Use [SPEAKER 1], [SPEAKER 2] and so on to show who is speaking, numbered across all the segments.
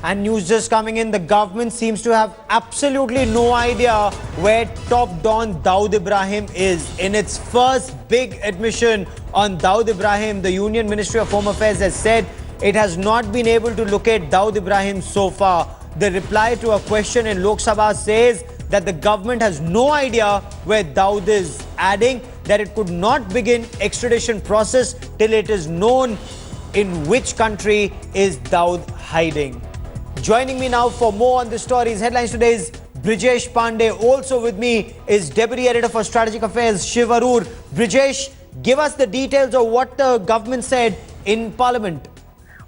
[SPEAKER 1] And news just coming in, the government seems to have absolutely no idea where top Don Dawood Ibrahim is. In its first big admission on Dawood Ibrahim, the Union Ministry of Home Affairs has said it has not been able to locate Dawood Ibrahim so far. The reply to a question in Lok Sabha says that the government has no idea where Dawood is, adding that it could not begin extradition process till it is known in which country is Dawood hiding. Joining me now for more on the stories, headlines today's Brijesh Pandey. Also with me is Deputy Editor for Strategic Affairs, Shiv Arur. Brijesh, give us the details of what the government said in Parliament.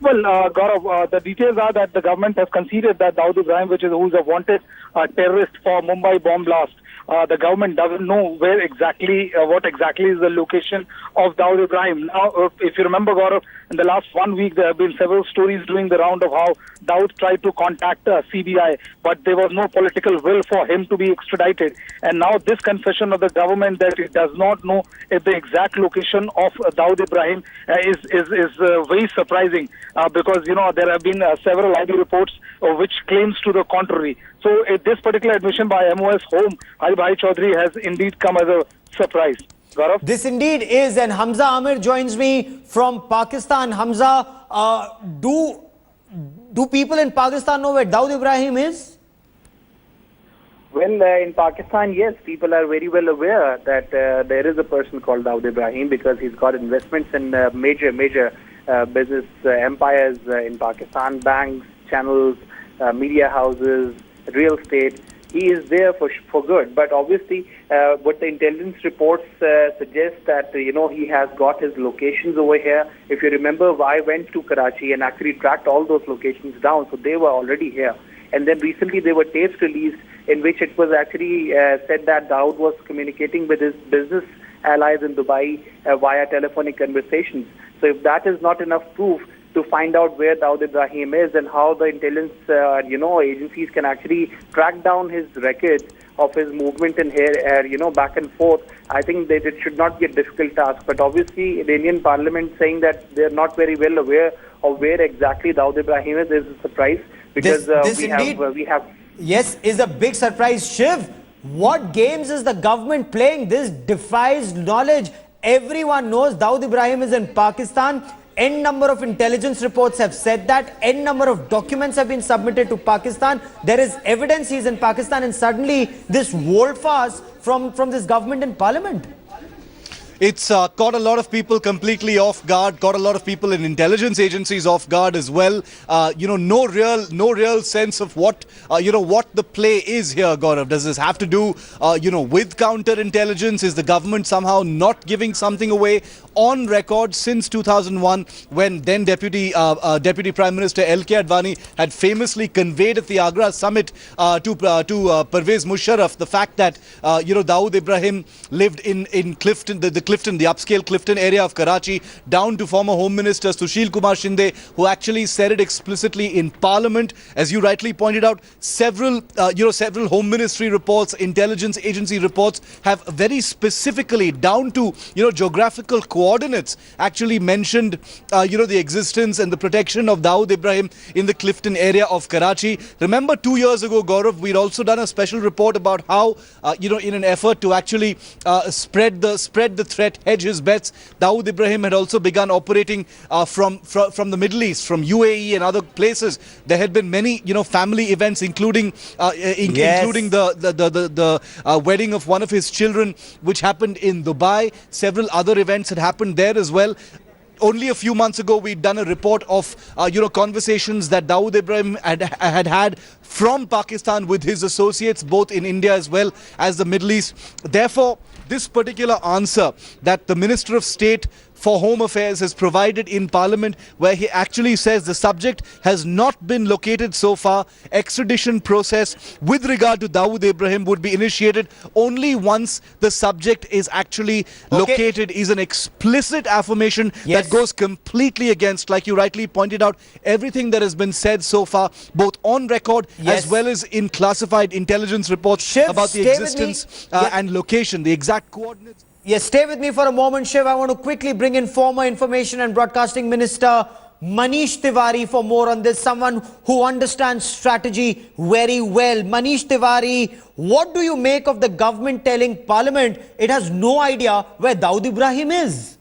[SPEAKER 2] Well, Gaurav, the details are that the government has conceded that Dawood Ibrahim, who's a wanted terrorist for Mumbai bomb blast, the government doesn't know where exactly, what exactly is the location of Dawood Ibrahim. Now, if you remember, Gaurav, in the last 1 week, there have been several stories doing the round of how Dawood tried to contact CBI, but there was no political will for him to be extradited. And now this confession of the government that it does not know if the exact location of Dawood Ibrahim is very surprising because, you know, there have been several ID reports which claims to the contrary. So this particular admission by MOS Home, Hari Bhai Chaudhary, has indeed come as a surprise. Gaurav?
[SPEAKER 1] This indeed is, and Hamza Amir joins me from Pakistan. Hamza, do people in Pakistan know where Dawood Ibrahim is?
[SPEAKER 3] Well, in Pakistan, yes, people are very well aware that there is a person called Dawood Ibrahim because he's got investments in major business empires in Pakistan, banks, channels, media houses, real estate. He is there for good, but obviously what the intelligence reports suggest that, you know, he has got his locations over here. If you remember, I went to Karachi and actually tracked all those locations down, so they were already here. And then recently there were tapes released in which it was actually said that Dawood was communicating with his business allies in Dubai via telephonic conversations. So if that is not enough proof to find out where Dawood Ibrahim is and how the intelligence, agencies can actually track down his records of his movement in here, back and forth, I think that it should not be a difficult task. But obviously, the Indian Parliament saying that they're not very well aware of where exactly Dawood Ibrahim is a surprise because we have.
[SPEAKER 1] Yes, is a big surprise. Shiv, what games is the government playing? This defies knowledge. Everyone knows Dawood Ibrahim is in Pakistan. N number of intelligence reports have said that. N number of documents have been submitted to Pakistan. There is evidence he's in Pakistan, and suddenly this volte-face from this government in Parliament.
[SPEAKER 4] It's caught a lot of people completely off guard, caught a lot of people in intelligence agencies off guard as well. No real sense of what the play is here, Gaurav. Does this have to do, with counterintelligence? Is the government somehow not giving something away? On record since 2001, when then Deputy Prime Minister L.K. Advani had famously conveyed at the Agra summit to Pervez Musharraf the fact that Dawood Ibrahim lived in Clifton, the upscale Clifton area of Karachi, down to former Home Minister Sushil Kumar Shinde, who actually said it explicitly in Parliament. As you rightly pointed out, several Home Ministry reports, intelligence agency reports have very specifically, down to geographical coordinates, actually mentioned the existence and the protection of Dawood Ibrahim in the Clifton area of Karachi. Remember 2 years ago, Gaurav, we'd also done a special report about how in an effort to actually spread the threat, hedge his bets, Dawood Ibrahim had also begun operating from the Middle East, from UAE and other places. There had been many family events, including the wedding of one of his children, which happened in Dubai. Several other events had happened there as well. Only a few months ago, we'd done a report of, conversations that Dawood Ibrahim had from Pakistan with his associates, both in India as well as the Middle East. Therefore, this particular answer that the Minister of State for Home Affairs has provided in Parliament, where he actually says the subject has not been located so far. Extradition process with regard to Dawood Ibrahim would be initiated only once the subject is actually located, is an explicit affirmation that goes completely against, like you rightly pointed out, everything that has been said so far, both on record as well as in classified intelligence reports about the existence and location, the exact coordinates.
[SPEAKER 1] Yes, stay with me for a moment, Shiv. I want to quickly bring in former Information and Broadcasting Minister Manish Tiwari for more on this, someone who understands strategy very well. Manish Tiwari, what do you make of the government telling Parliament it has no idea where Dawood Ibrahim is?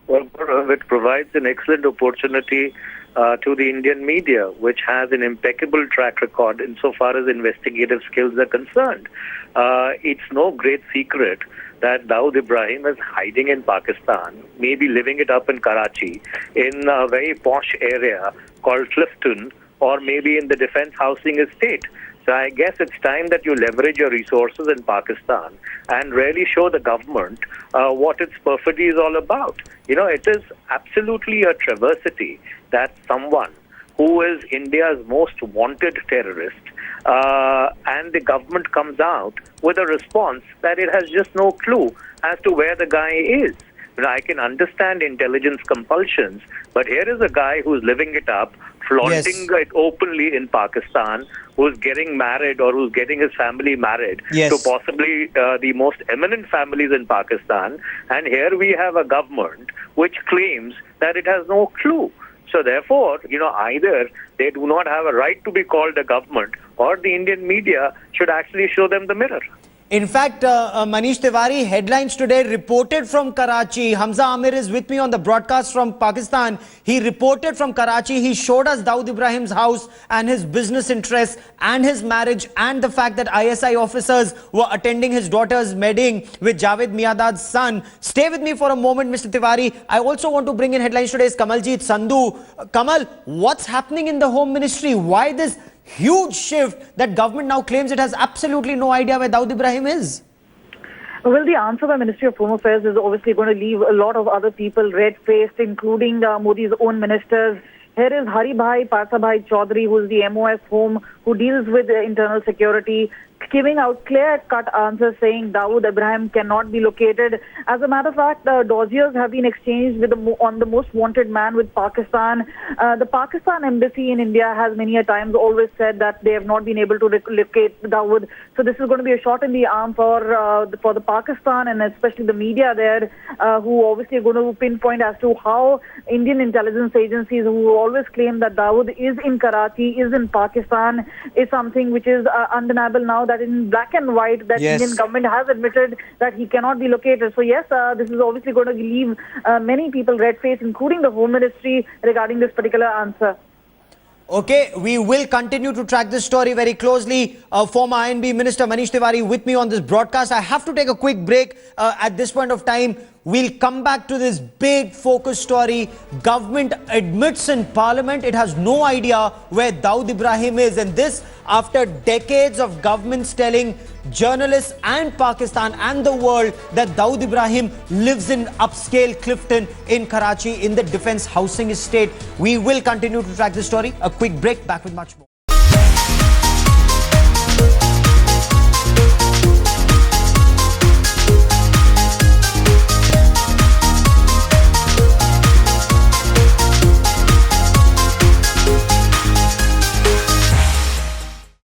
[SPEAKER 5] Well, it provides an excellent opportunity to the Indian media, which has an impeccable track record insofar as investigative skills are concerned. It's no great secret that Dawood Ibrahim is hiding in Pakistan, maybe living it up in Karachi, in a very posh area called Clifton, or maybe in the defense housing estate. So I guess it's time that you leverage your resources in Pakistan and really show the government what its perfidy is all about. You know, it is absolutely a travesty that someone who is India's most wanted terrorist, and the government comes out with a response that it has just no clue as to where the guy is. You know, I can understand intelligence compulsions, but here is a guy who's living it up, flaunting it openly in Pakistan, who's getting married or who's getting his family married to possibly the most eminent families in Pakistan. And here we have a government which claims that it has no clue. So therefore, you know, either they do not have a right to be called a government, or the Indian media should actually show them the mirror.
[SPEAKER 1] In fact, Manish Tiwari, headlines today reported from Karachi. Hamza Amir is with me on the broadcast from Pakistan. He reported from Karachi. He showed us Dawood Ibrahim's house and his business interests and his marriage and the fact that ISI officers were attending his daughter's wedding with Javed Miadad's son. Stay with me for a moment, Mr. Tiwari. I also want to bring in headlines today's Kamaljeet Sandhu. Kamal, what's happening in the Home Ministry? Why this huge shift that government now claims it has absolutely no idea where Dawood Ibrahim is?
[SPEAKER 6] Well, the answer by Ministry of Home Affairs is obviously going to leave a lot of other people red-faced, including Modi's own ministers. Here is Haribhai Parsabhai Chaudhary, who is the MOF Home, who deals with internal security, giving out clear-cut answers saying Dawood Ibrahim cannot be located. As a matter of fact, dossiers have been exchanged with on the most wanted man with Pakistan. The Pakistan embassy in India has many a times always said that they have not been able to locate Dawood. So this is going to be a shot in the arm for the Pakistan and especially the media there, who obviously are going to pinpoint as to how Indian intelligence agencies, who always claim that Dawood is in Karachi, is in Pakistan, is something which is undeniable now, that in black and white that Indian government has admitted that he cannot be located. So yes, this is obviously going to leave many people red-faced, including the Home Ministry, regarding this particular answer.
[SPEAKER 1] Okay, we will continue to track this story very closely. Former INB Minister Manish Tiwari with me on this broadcast. I have to take a quick break at this point of time. We'll come back to this big focus story. Government admits in Parliament it has no idea where Dawood Ibrahim is, and this after decades of governments telling journalists and Pakistan and the world that Dawood Ibrahim lives in upscale Clifton in Karachi in the defense housing estate. We will continue to track this story. A quick break, back with much more.